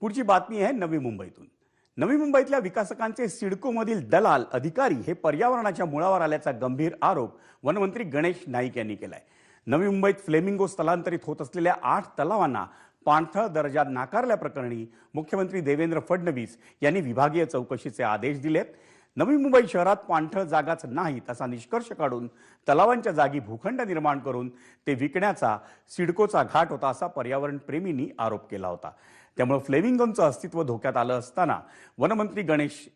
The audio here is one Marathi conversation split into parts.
पुढची बातमी आहे नवी मुंबईतून। नवी मुंबईतल्या विकासकांचे सिडकोमधील दलाल अधिकारी हे पर्यावरणाच्या मुळावर आल्याचा गंभीर आरोप वनमंत्री गणेश नाईक यांनी केलाय। नवी मुंबईत फ्लेमिंगो स्थलांतरित होत असलेल्या 8 तलावांना पाणथळ दर्जा नाकारल्याप्रकरणी मुख्यमंत्री देवेंद्र फडणवीस यांनी विभागीय चौकशीचे आदेश दिलेत। नवी मुंबई शहरात पाणथळ जागाच नाहीत असा निष्कर्ष काढून तलावांच्या जागी भूखंड निर्माण करून ते विकण्याचा सिडकोचा घाट होता असा पर्यावरण प्रेमींनी आरोप केला होता। त्यामुळे फ्लेमिंगोचं अस्तित्व धोक्यात आलं असताना वनमंत्री गणेश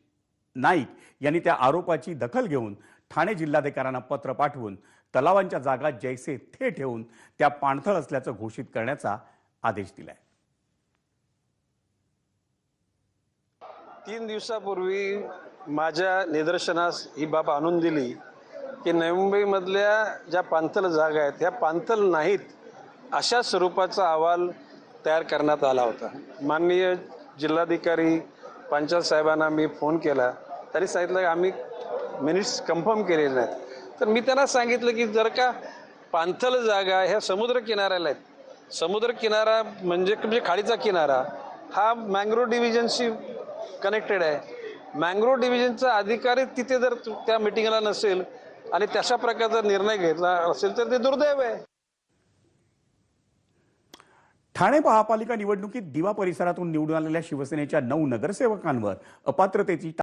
नाईक यांनी त्या आरोपाची दखल घेऊन ठाणे जिल्हाधिकाऱ्यांना पत्र पाठवून तलावांच्या जागा जैसे थे ठेवून त्या पाणथळ असल्याचं घोषित करण्याचा आदेश दिलाय। 3 दिवसापूर्वी माझ्या निदर्शनास ही बाब आणून दिली की नवी मुंबईमधल्या ज्या पाणथळ जागा आहेत ह्या पाणथळ नाहीत अशा स्वरूपाचा अहवाल तयार करण्यात आला होता। माननीय जिल्हाधिकारी पंचायत साहेबांना मी फोन केला, त्यांनी सांगितलं की आम्ही मिनिट्स कन्फर्म केलेले नाहीत। तर मी त्यांना सांगितलं की जर का पाणथळ जागा ह्या समुद्र किनाऱ्याला आहेत, समुद्र किनारा म्हणजे खाडीचा किनारा हा मँग्रोव्ह डिव्हिजनशी कनेक्टेड आहे। मँग्रोव्ह डिव्हिजनचा अधिकारी तिथे जर त्या मीटिंगला नसेल आणि तशा प्रकारचा निर्णय घेतला असेल तर ते दुर्दैव आहे। ठाणे महापालिका निवडणुकीत दिवा परिसरातून निवडून आलेल्या शिवसेनेच्या 9 नगरसेवकांवर अपात्रतेची